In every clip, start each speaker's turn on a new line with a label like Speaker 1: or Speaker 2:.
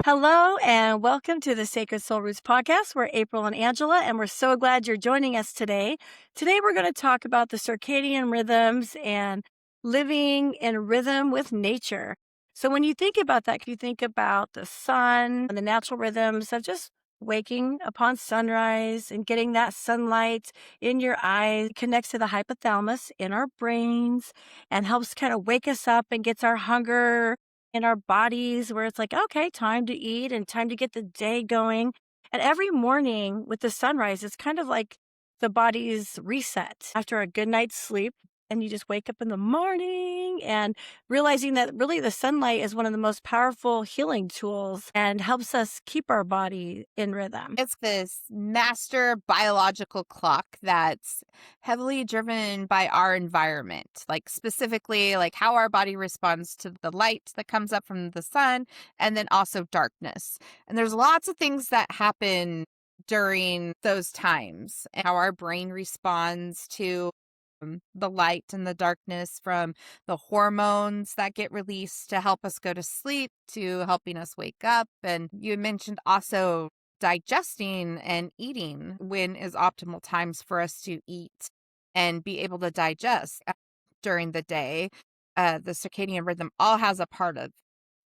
Speaker 1: Hello and welcome to the Sacred Soul Roots podcast. We're April and Angela, and we're so glad you're joining us today. Today, we're going to talk about the circadian rhythms and living in rhythm with nature. So, when you think about that, you think about the sun and the natural rhythms of just waking upon sunrise and getting that sunlight in your eyes. It connects to the hypothalamus in our brains and helps kind of wake us up and gets our hunger in our bodies where it's like, okay, time to eat and time to get the day going. And every morning with the sunrise, it's kind of like the body's reset after a good night's sleep. And you just wake up in the morning and realizing that really the sunlight is one of the most powerful healing tools and helps us keep our body in rhythm.
Speaker 2: It's this master biological clock that's heavily driven by our environment, like specifically like how our body responds to the light that comes up from the sun and then also darkness. And there's lots of things that happen during those times and how our brain responds to the light and the darkness, from the hormones that get released to help us go to sleep to helping us wake up. And you mentioned also digesting and eating, when is optimal times for us to eat and be able to digest during the day. The circadian rhythm all has a part of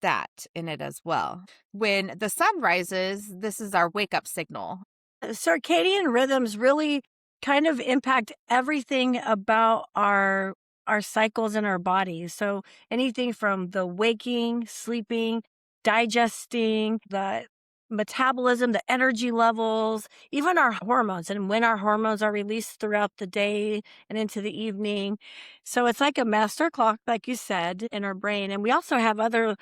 Speaker 2: that in it as well. When the sun rises, this is our wake up signal.
Speaker 1: Circadian rhythms really kind of impact everything about our cycles in our bodies. So anything from the waking, sleeping, digesting, the metabolism, the energy levels, even our hormones and when our hormones are released throughout the day and into the evening. So it's like a master clock, like you said, in our brain. And we also have other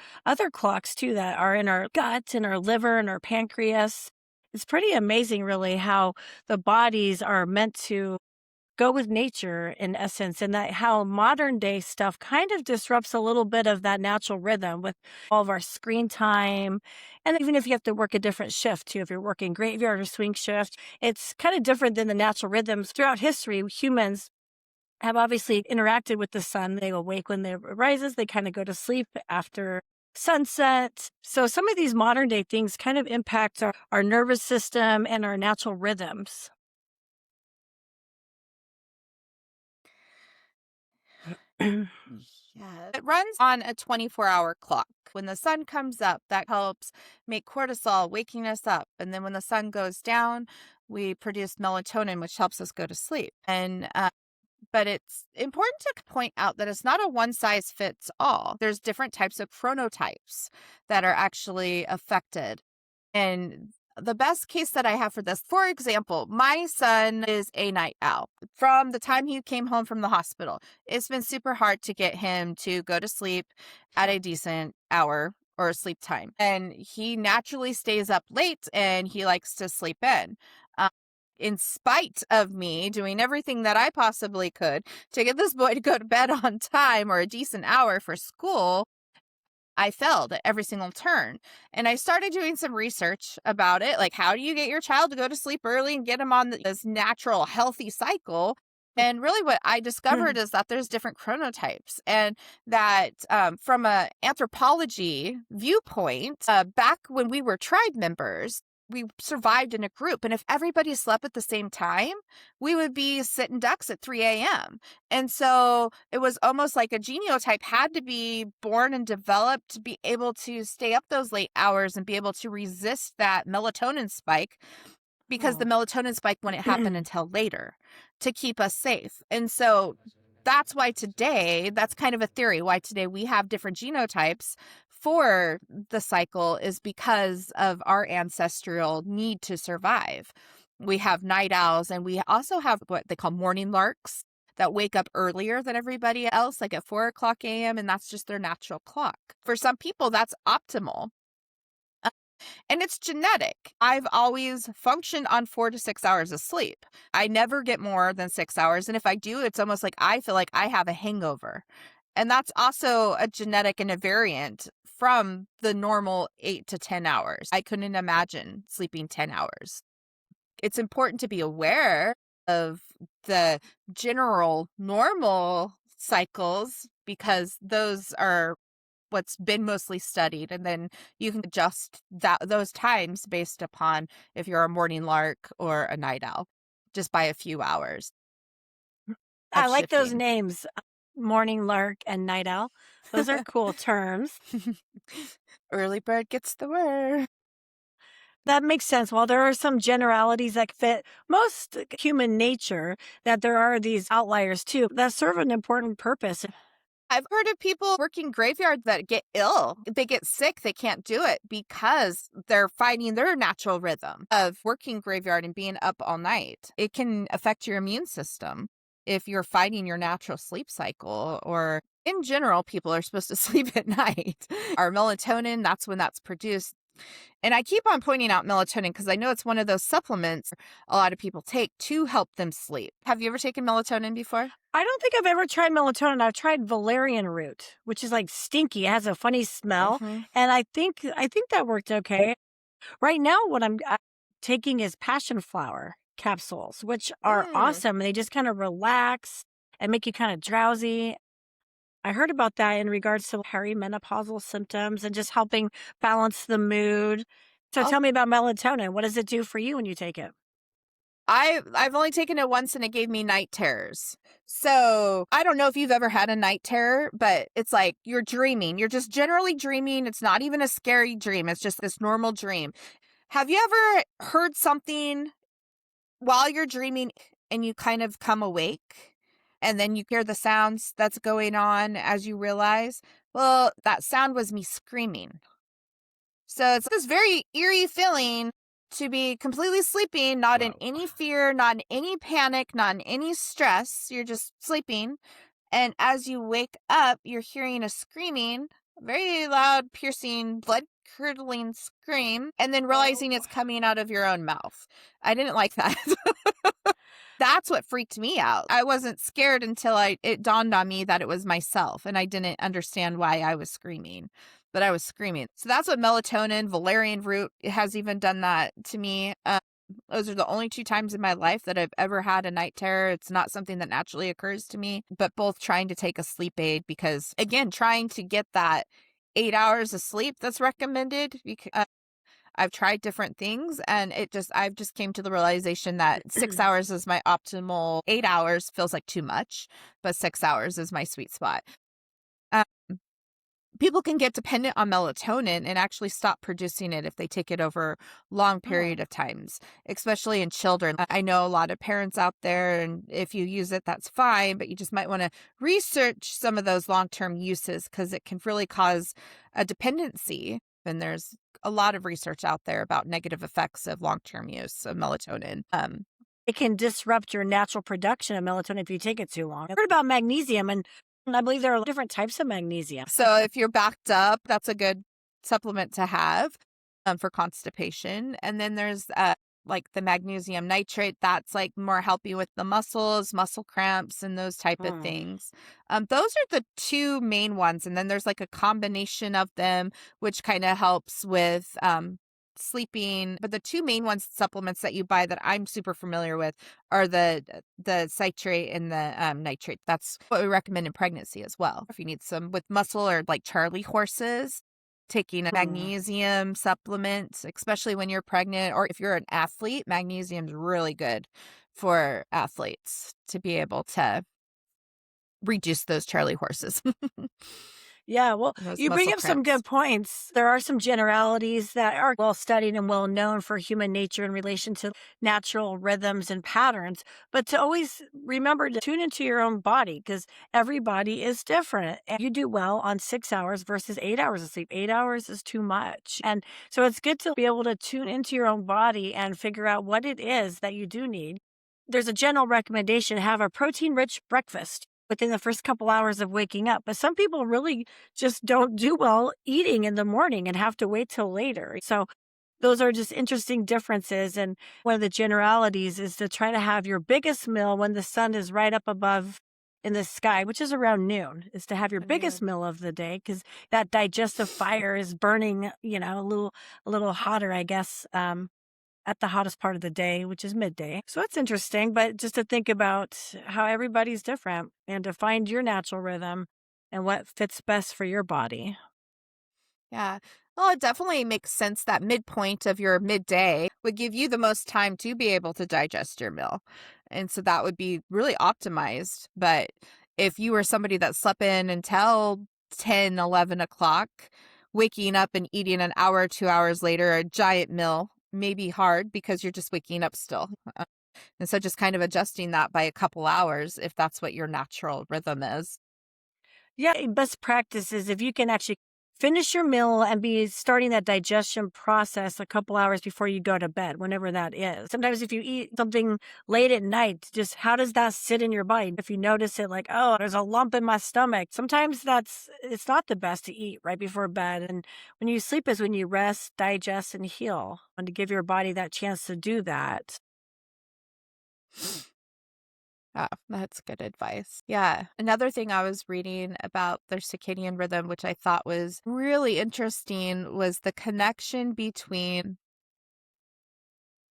Speaker 1: clocks too that are in our gut, in our liver, and our pancreas. It's pretty amazing, really, how the bodies are meant to go with nature in essence, and that how modern day stuff kind of disrupts a little bit of that natural rhythm with all of our screen time. And even if you have to work a different shift too, if you're working graveyard or swing shift, it's kind of different than the natural rhythms. Throughout history, humans have obviously interacted with the sun. They awake when it rises, they kind of go to sleep after sunset. So some of these modern day things kind of impact our nervous system and our natural rhythms.
Speaker 2: Yeah. It runs on a 24-hour clock. When the sun comes up, that helps make cortisol, waking us up. And then when the sun goes down, we produce melatonin, which helps us go to sleep. But it's important to point out that it's not a one size fits all. There's different types of chronotypes that are actually affected. And the best case that I have for this, for example, my son is a night owl. From the time he came home from the hospital, it's been super hard to get him to go to sleep at a decent hour or sleep time. And he naturally stays up late and he likes to sleep in. In spite of me doing everything that I possibly could to get this boy to go to bed on time or a decent hour for school, I failed at every single turn. And I started doing some research about it. Like, how do you get your child to go to sleep early and get him on this natural, healthy cycle? And really what I discovered is that there's different chronotypes, and that from an anthropology viewpoint, back when we were tribe members, we survived in a group. And if everybody slept at the same time, we would be sitting ducks at 3 a.m. And so it was almost like a genotype had to be born and developed to be able to stay up those late hours and be able to resist that melatonin spike, because the melatonin spike wouldn't happen until later, to keep us safe. And so that's why today, that's kind of a theory, why today we have different genotypes for the cycle, is because of our ancestral need to survive. We have night owls, and we also have what they call morning larks that wake up earlier than everybody else, like at 4 o'clock a.m., and that's just their natural clock. For some people, that's optimal. And it's genetic. I've always functioned on 4 to 6 hours of sleep. I never get more than 6 hours. And if I do, it's almost like I feel like I have a hangover. And that's also a genetic and a variant from the normal 8 to 10 hours. I couldn't imagine sleeping 10 hours. It's important to be aware of the general normal cycles, because those are what's been mostly studied, and then you can adjust those times based upon if you're a morning lark or a night owl, just by a few hours of
Speaker 1: I like those
Speaker 2: shifting.
Speaker 1: names, morning lark and night owl. Those are cool terms.
Speaker 2: Early bird gets the worm.
Speaker 1: That makes sense. While there are some generalities that fit most human nature, that there are these outliers too that serve an important purpose.
Speaker 2: I've heard of people working graveyard that get ill. They get sick. They can't do it because they're fighting their natural rhythm of working graveyard and being up all night. It can affect your immune system if you're fighting your natural sleep cycle, or in general, people are supposed to sleep at night. Our melatonin, that's when that's produced. And I keep on pointing out melatonin because I know it's one of those supplements a lot of people take to help them sleep. Have you ever taken melatonin before?
Speaker 1: I don't think I've ever tried melatonin. I've tried valerian root, which is like stinky. It has a funny smell,
Speaker 2: Hmm.
Speaker 1: and I think that worked okay. Right now, what I'm taking is passion flower capsules, which are
Speaker 2: Mm.
Speaker 1: awesome. They just kind of relax and make you kind of drowsy. I heard about that in regards to perimenopausal symptoms and just helping balance the mood. So
Speaker 2: Oh,
Speaker 1: tell me about melatonin. What does it do for you when you take it?
Speaker 2: I've only taken it once and it gave me night terrors. So I don't know if you've ever had a night terror, but it's like you're dreaming. You're just generally dreaming. It's not even a scary dream. It's just this normal dream. Have you ever heard something while you're dreaming and you kind of come awake and then you hear the sounds that's going on as you realize, well, that sound was me screaming. So it's this very eerie feeling to be completely sleeping, not in
Speaker 3: Wow.
Speaker 2: any fear, not in any panic, not in any stress. You're just sleeping. And as you wake up, you're hearing a screaming, very loud, piercing, blood curdling scream, and then realizing
Speaker 1: Oh.
Speaker 2: it's coming out of your own mouth. I didn't like that. That's what freaked me out. I wasn't scared until it dawned on me that it was myself and I didn't understand why I was screaming. But I was screaming. So that's what melatonin, valerian root has even done that to me. Those are the only 2 times in my life that I've ever had a night terror. It's not something that naturally occurs to me, but both trying to take a sleep aid because, again, trying to get that 8 hours of sleep that's recommended. Because I've tried different things and I've just came to the realization that 6 hours is my optimal. 8 hours feels like too much, but 6 hours is my sweet spot. Um, People can get dependent on melatonin and actually stop producing it if they take it over long period
Speaker 1: Oh.
Speaker 2: of times, especially in children. I know a lot of parents out there, and if you use it, that's fine, but you just might want to research some of those long-term uses because it can really cause a dependency. And there's a lot of research out there about negative effects of long-term use of melatonin.
Speaker 1: It can disrupt your natural production of melatonin if you take it too long. I heard about magnesium, and I believe there are different types of magnesium.
Speaker 2: So if you're backed up, that's a good supplement to have for constipation. And then there's like the magnesium nitrate that's like more helping with the muscles, muscle cramps, and those type of
Speaker 1: Mm.
Speaker 2: things. Those are the 2 main ones. And then there's like a combination of them, which kind of helps with sleeping. But the 2 main ones supplements that you buy that I'm super familiar with are the citrate and the nitrate. That's what we recommend in pregnancy as well. If you need some with muscle or like Charlie horses, taking a
Speaker 1: Mm.
Speaker 2: magnesium supplement, especially when you're pregnant or if you're an athlete, magnesium's really good for athletes to be able to reduce those Charlie horses,
Speaker 1: Yeah, well,
Speaker 2: those
Speaker 1: you bring
Speaker 2: muscle
Speaker 1: up some
Speaker 2: cramps.
Speaker 1: good points. There are some generalities that are well studied and well known for human nature in relation to natural rhythms and patterns, but to always remember to tune into your own body because every body is different. And you do well on 6 hours versus 8 hours of sleep. 8 hours is too much. And so it's good to be able to tune into your own body and figure out what it is that you do need. There's a general recommendation have a protein rich breakfast within the first couple hours of waking up. But some people really just don't do well eating in the morning and have to wait till later. So those are just interesting differences. And one of the generalities is to try to have your biggest meal when the sun is right up above in the sky, which is around noon, is to have your biggest
Speaker 2: Noon.
Speaker 1: meal of the day because that digestive fire is burning, a little hotter, I guess, at the hottest part of the day, which is midday. So it's interesting, but just to think about how everybody's different and to find your natural rhythm and what fits best for your body.
Speaker 2: Yeah. Well, it definitely makes sense that midpoint of your midday would give you the most time to be able to digest your meal. And so that would be really optimized. But if you were somebody that slept in until 10, 11 o'clock, waking up and eating an hour, 2 hours later, a giant meal may be hard because you're just waking up still. And so just kind of adjusting that by a couple hours if that's what your natural rhythm is.
Speaker 1: Yeah, best practice is if you can actually finish your meal and be starting that digestion process a couple hours before you go to bed, whenever that is. Sometimes if you eat something late at night, just how does that sit in your body? If you notice it like, oh, there's a lump in my stomach, sometimes it's not the best to eat right before bed. And when you sleep is when you rest, digest, and heal. And to give your body that chance to do that.
Speaker 2: Oh, that's good advice. Yeah. Another thing I was reading about their circadian rhythm, which I thought was really interesting, was the connection between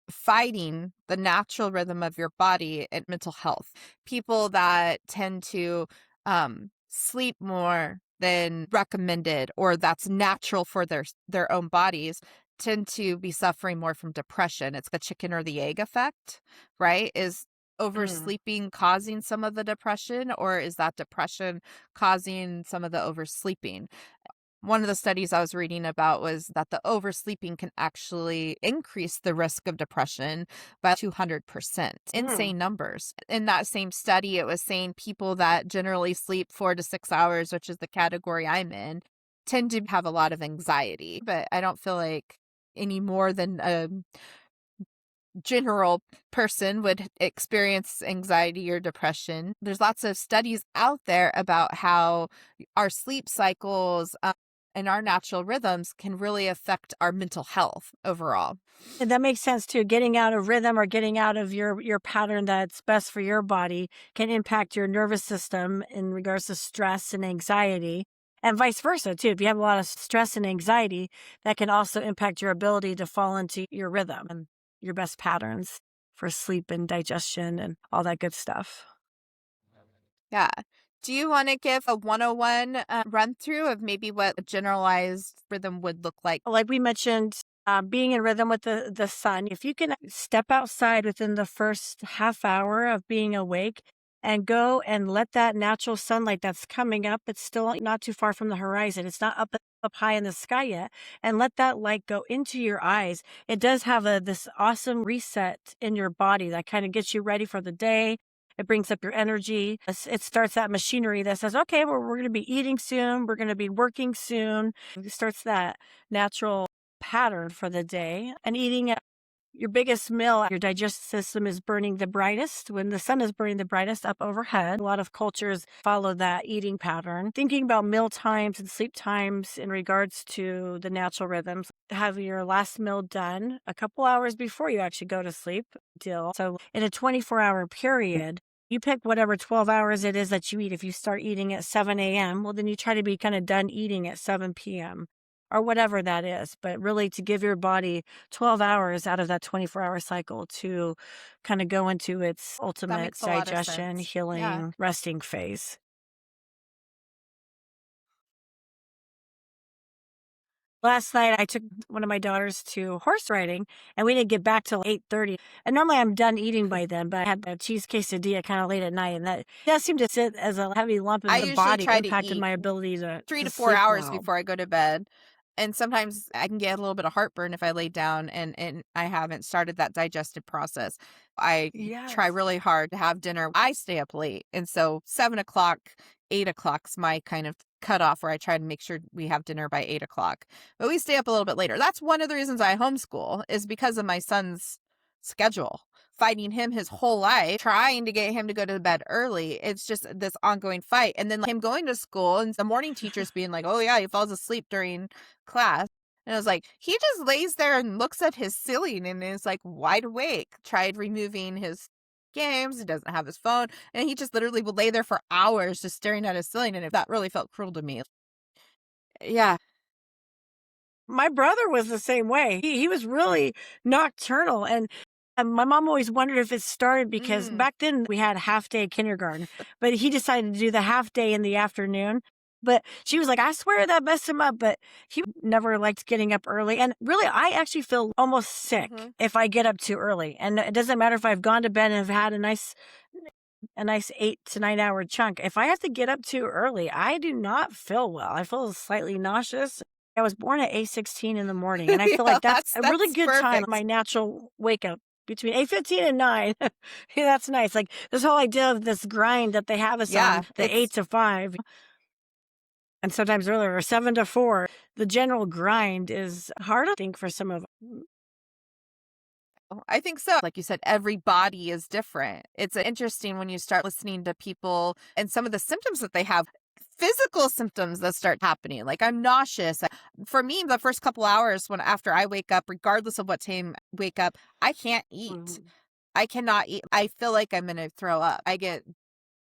Speaker 2: fighting the natural rhythm of your body and mental health. People that tend to sleep more than recommended or that's natural for their own bodies tend to be suffering more from depression. It's the chicken or the egg effect, right? Is
Speaker 1: Mm.
Speaker 2: oversleeping causing some of the depression, or is that depression causing some of the oversleeping? One of the studies I was reading about was that the oversleeping can actually increase the risk of depression by 200%.
Speaker 1: Mm.
Speaker 2: Insane numbers. In that same study, it was saying people that generally sleep 4 to 6 hours, which is the category I'm in, tend to have a lot of anxiety. But I don't feel like any more than a general person would experience anxiety or depression. There's lots of studies out there about how our sleep cycles and our natural rhythms can really affect our mental health overall.
Speaker 1: And that makes sense too. Getting out of rhythm or getting out of your pattern that's best for your body can impact your nervous system in regards to stress and anxiety, and vice versa too. If you have a lot of stress and anxiety, that can also impact your ability to fall into your rhythm and your best patterns for sleep and digestion and all that good stuff.
Speaker 2: Yeah. Do you want to give a 101 run through of maybe what a generalized rhythm would look like?
Speaker 1: Like we mentioned, being in rhythm with the sun. If you can step outside within the first half hour of being awake and go and let that natural sunlight that's coming up, it's still not too far from the horizon. It's not up high in the sky yet, and let that light go into your eyes. It does have this awesome reset in your body that kind of gets you ready for the day. It brings up your energy. It starts that machinery that says, okay, well, we're going to be eating soon. We're going to be working soon. It starts that natural pattern for the day. And eating at your biggest meal, your digestive system is burning the brightest when the sun is burning the brightest up overhead. A lot of cultures follow that eating pattern. Thinking about meal times and sleep times in regards to the natural rhythms. Have your last meal done a couple hours before you actually go to sleep. Deal. So in a 24-hour period, you pick whatever 12 hours it is that you eat. If you start eating at 7 a.m., well, then you try to be kind of done eating at 7 p.m. or whatever that is. But really, to give your body 12 hours out of that 24-hour cycle to kind of go into its
Speaker 2: That
Speaker 1: ultimate
Speaker 2: makes a lot of
Speaker 1: digestion,
Speaker 2: sense. Yeah.
Speaker 1: healing, resting phase. Last night, I took one of my daughters to horse riding, and we didn't get back till 8:30. And normally, I'm done eating by then, but I had a cheese quesadilla kind of late at night, and that does seem to sit as a heavy lump in
Speaker 2: I
Speaker 1: the
Speaker 2: usually
Speaker 1: body,
Speaker 2: try to
Speaker 1: impacted
Speaker 2: eat
Speaker 1: my ability
Speaker 2: three
Speaker 1: to
Speaker 2: to four
Speaker 1: sleep
Speaker 2: hours
Speaker 1: well.
Speaker 2: before I go to bed. And sometimes I can get a little bit of heartburn if I lay down and I haven't started that digestive process. I try
Speaker 1: Yes.
Speaker 2: really hard to have dinner. I stay up late. And so 7 o'clock, 8 o'clock's my kind of cutoff where I try to make sure we have dinner by 8 o'clock. But we stay up a little bit later. That's one of the reasons I homeschool is because of my son's schedule. Fighting him his whole life, trying to get him to go to bed early. It's just this ongoing fight. And then him going to school and the morning teachers being like, oh, yeah, he falls asleep during class. And I was like, he just lays there and looks at his ceiling and is like wide awake. Tried removing his games. He doesn't have his phone. And he just literally would lay there for hours just staring at his ceiling. And that really felt cruel to me. Yeah.
Speaker 1: My brother was the same way. He was really nocturnal, and my mom always wondered if it started because
Speaker 2: Mm.
Speaker 1: back then we had half day kindergarten, but he decided to do the half day in the afternoon. But she was like, "I swear that messed him up," but he never liked getting up early, and really, I actually feel almost sick
Speaker 2: Mhm.
Speaker 1: if I get up too early, and it doesn't matter if I've gone to bed and have had a nice 8 to 9 hour chunk. If I have to get up too early, I do not feel well. I feel slightly nauseous. I was born at 8:16 in the morning, and I feel
Speaker 2: Yeah,
Speaker 1: like that's a really
Speaker 2: that's
Speaker 1: good time,
Speaker 2: perfect.
Speaker 1: my natural wake up between 8:15 and 9. Yeah, that's nice. Like, this whole idea of this grind that they have us
Speaker 2: Yeah,
Speaker 1: on, the 8 to 5, and sometimes earlier, or 7 to 4, the general grind is hard, I think, for some of.
Speaker 2: I think so. Like you said, every body is different. It's interesting when you start listening to people and some of the symptoms that they have, physical symptoms that start happening. Like I'm nauseous. For me, the first couple hours when after I wake up, regardless of what time I wake up, I can't eat.
Speaker 1: Mhm.
Speaker 2: I cannot eat. I feel like I'm going to throw up. I get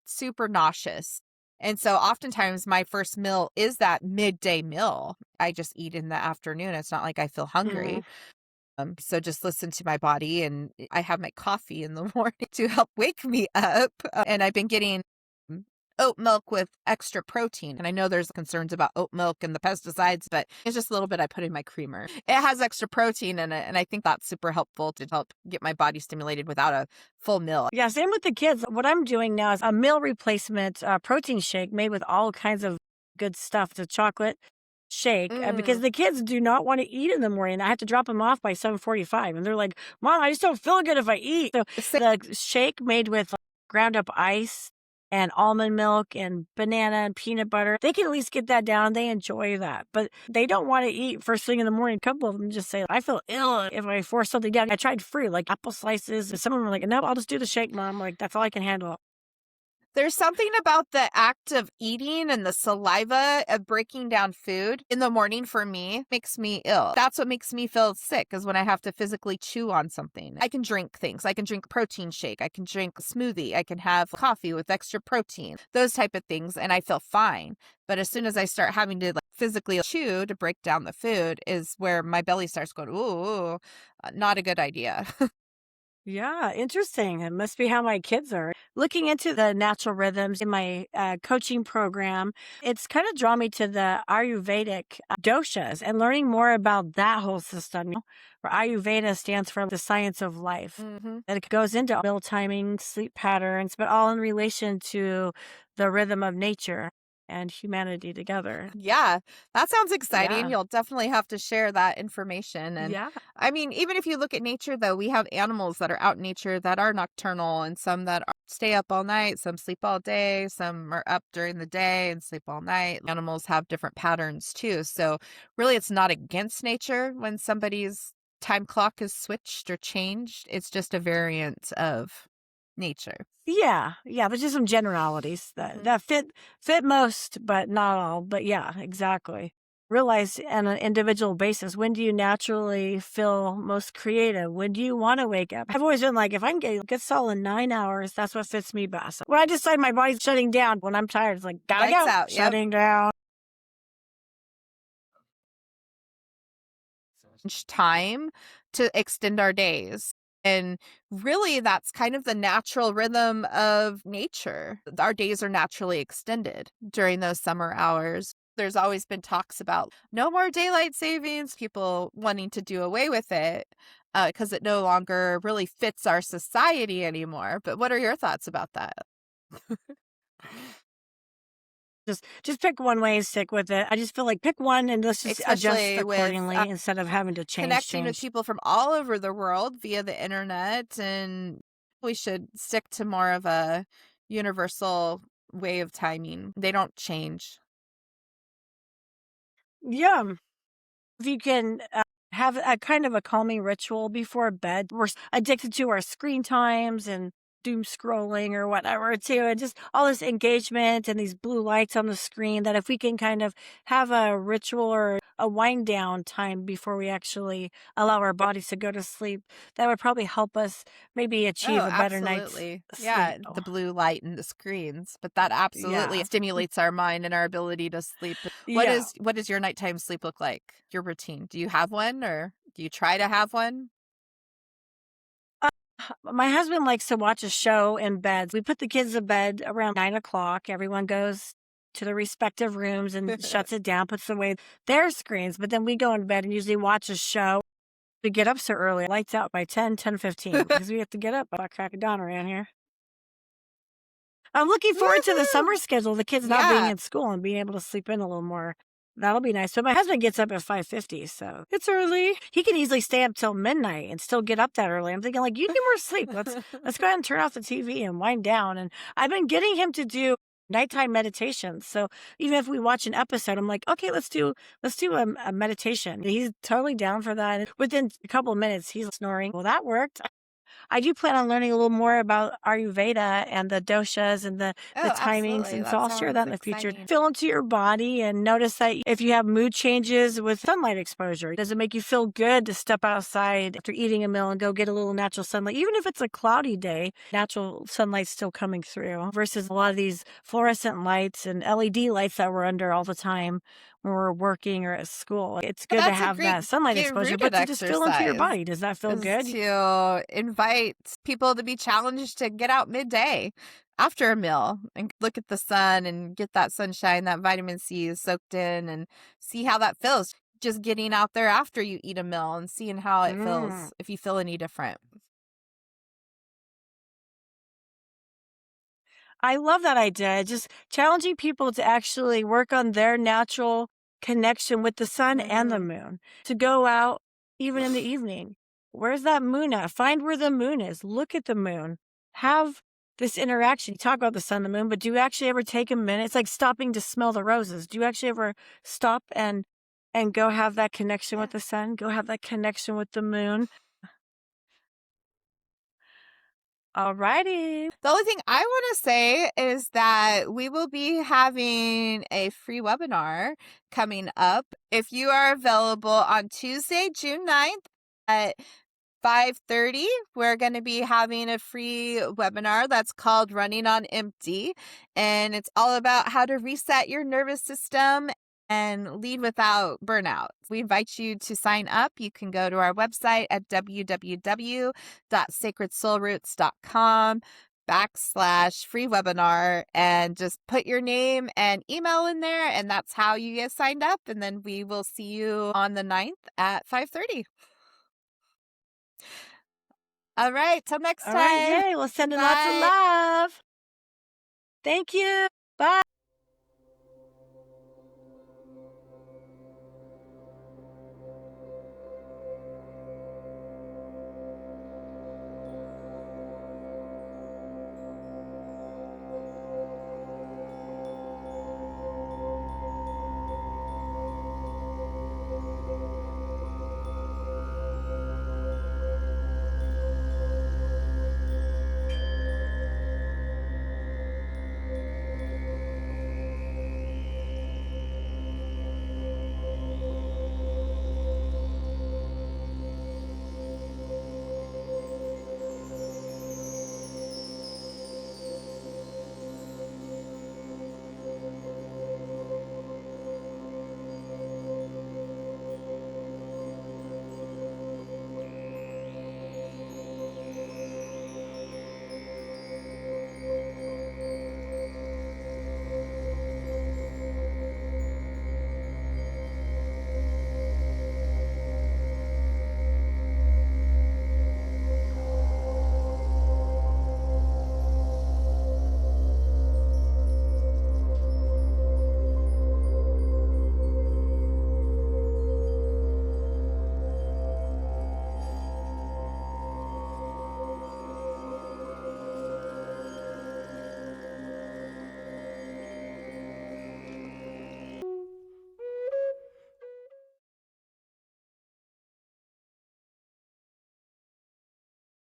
Speaker 2: super nauseous. And so oftentimes my first meal is that midday meal. I just eat in the afternoon. It's not like I feel
Speaker 1: Mhm.
Speaker 2: hungry. So just listen to my body, and I have my coffee in the morning to help wake me up. And I've been getting mm, oat milk with extra protein. And I know there's concerns about oat milk and the pesticides, but it's just a little bit I put in my creamer. It has extra protein in it, and I think that's super helpful to help get my body stimulated without a full meal.
Speaker 1: Yeah, same with the kids. What I'm doing now is a meal replacement protein shake made with all kinds of good stuff. The chocolate shake, because
Speaker 2: Mm.
Speaker 1: the kids do not want to eat in the morning. I have to drop them off by 7:45, and they're like, "Mom, I just don't feel good if I eat." So the shake made with ground up ice and almond milk and banana and peanut butter, they can at least get that down. They enjoy that, but they don't want to eat first thing in the morning. A couple of them just say, "I feel ill if I force something down." I tried fruit, like apple slices, and some of them were like, "No, I'll just do the shake, Mom. Like, that's all I can handle."
Speaker 2: There's something about the act of eating and the saliva of breaking down food in the morning for me makes me ill. That's what makes me feel sick is when I have to physically chew on something. I can drink things. I can drink protein shake. I can drink a smoothie. I can have coffee with extra protein, those type of things. And I feel fine. But as soon as I start having to like physically chew to break down the food is where my belly starts going, ooh, not a good idea.
Speaker 1: Yeah, interesting. It must be how my kids are. Looking into the natural rhythms in my coaching program, it's kind of drawn me to the Ayurvedic doshas and learning more about that whole system. Where Ayurveda stands for the science of life.
Speaker 2: Hmm.
Speaker 1: And it goes into meal timing, sleep patterns, but all in relation to the rhythm of nature and humanity together.
Speaker 2: Yeah, that sounds exciting.
Speaker 1: Yeah.
Speaker 2: You'll definitely have to share that information. And
Speaker 1: Yeah.
Speaker 2: I mean, even if you look at nature, though, we have animals that are out in nature that are nocturnal and some that stay up all night, some sleep all day, some are up during the day and sleep all night. Animals have different patterns too. So, really, it's not against nature when somebody's time clock is switched or changed. It's just a variant of nature.
Speaker 1: Yeah, yeah, there's just some generalities that
Speaker 2: Mhm.
Speaker 1: fit most, but not all. But yeah, exactly. Realize on an individual basis, when do you naturally feel most creative? When do you want to wake up? I've always been like, if I can get solid 9 hours, that's what fits me best. When I decide my body's shutting down, when I'm tired, it's like, gotta
Speaker 2: Lights
Speaker 1: go,
Speaker 2: out. Yep.
Speaker 1: shutting down.
Speaker 2: Time to extend our days. And really, that's kind of the natural rhythm of nature. Our days are naturally extended during those summer hours. There's always been talks about no more daylight savings, people wanting to do away with it because it no longer really fits our society anymore. But what are your thoughts about that?
Speaker 1: Just pick one way and stick with it. I just feel like pick one and let's just adjust
Speaker 2: Especially with
Speaker 1: accordingly instead of having to change,
Speaker 2: connecting with
Speaker 1: change.
Speaker 2: people from all over the world via the internet, and we should stick to more of a universal way of timing. They don't change.
Speaker 1: Yeah. If you can have a kind of a calming ritual before bed, we're addicted to our screen times and doom scrolling or whatever too, and just all this engagement and these blue lights on the screen. That if we can kind of have a ritual or a wind down time before we actually allow our bodies to go to sleep, that would probably help us maybe achieve
Speaker 2: Oh,
Speaker 1: a better night's
Speaker 2: absolutely. Yeah,
Speaker 1: sleep.
Speaker 2: the
Speaker 1: Oh,
Speaker 2: blue light and the screens, but that absolutely
Speaker 1: yeah.
Speaker 2: stimulates our mind and our ability to sleep.
Speaker 1: Yeah.
Speaker 2: What does your nighttime sleep look like? Your routine? Do you have one or do you try to have one?
Speaker 1: My husband likes to watch a show in bed. We put the kids to bed around 9 o'clock. Everyone goes to the respective rooms and shuts it down, puts away their screens. But then we go in bed and usually watch a show. We get up so early, lights out by 10:15 because we have to get up by crack of dawn around here. I'm looking forward to the summer schedule, the kids not being
Speaker 2: Yeah.
Speaker 1: in school and being able to sleep in a little more. That'll be nice. So my husband gets up at 5:50, so it's early. He can easily stay up till midnight and still get up that early. I'm thinking like, you need more sleep. Let's go ahead and turn off the TV and wind down. And I've been getting him to do nighttime meditations. So even if we watch an episode, I'm like, okay, let's do a meditation. He's totally down for that. And within a couple of minutes, he's snoring. Well, that worked. I do plan on learning a little more about Ayurveda and the doshas and the
Speaker 2: Oh,
Speaker 1: timings,
Speaker 2: absolutely.
Speaker 1: and so
Speaker 2: That
Speaker 1: I'll share
Speaker 2: sounds
Speaker 1: that in the future.
Speaker 2: exciting.
Speaker 1: Feel into your body and notice that if you have mood changes with sunlight exposure, does it make you feel good to step outside after eating a meal and go get a little natural sunlight? Even if it's a cloudy day, natural sunlight's still coming through versus a lot of these fluorescent lights and LED lights that we're under all the time when we're working or at school. It's good to
Speaker 2: That's a
Speaker 1: have
Speaker 2: great
Speaker 1: that sunlight exposure, but
Speaker 2: get-rooted
Speaker 1: to just feel into your
Speaker 2: exercise,
Speaker 1: body. Does that feel
Speaker 2: is
Speaker 1: good?
Speaker 2: to invite people to be challenged to get out midday after a meal and look at the sun and get that sunshine, that vitamin C is soaked in, and see how that feels. Just getting out there after you eat a meal and seeing how it
Speaker 1: Mm.
Speaker 2: feels, if you feel any different.
Speaker 1: I love that idea. Just challenging people to actually work on their natural connection with the sun and the
Speaker 2: Mhm.
Speaker 1: moon, to go out even in the evening. Where's that moon at? Find where the moon is. Look at the moon. Have this interaction. You talk about the sun, the moon, but do you actually ever take a minute? It's like stopping to smell the roses. Do you actually ever stop and go have that connection
Speaker 2: Yeah.
Speaker 1: with the sun? Go have that connection with the moon. All righty.
Speaker 2: The only thing I want to say is that we will be having a free webinar coming up. If you are available on Tuesday, June 9th at 5:30, we're going to be having a free webinar that's called Running on Empty, and it's all about how to reset your nervous system and lead without burnout. We invite you to sign up. You can go to our website at www.sacredsoulroots.com/free webinar and just put your name and email in there, and that's how you get signed up. And then we will see you on the 9th at 5:30. All right, till next
Speaker 1: All right.
Speaker 2: time.
Speaker 1: Yay. Well, sending lots of
Speaker 2: Bye.
Speaker 1: love. Thank you. Bye.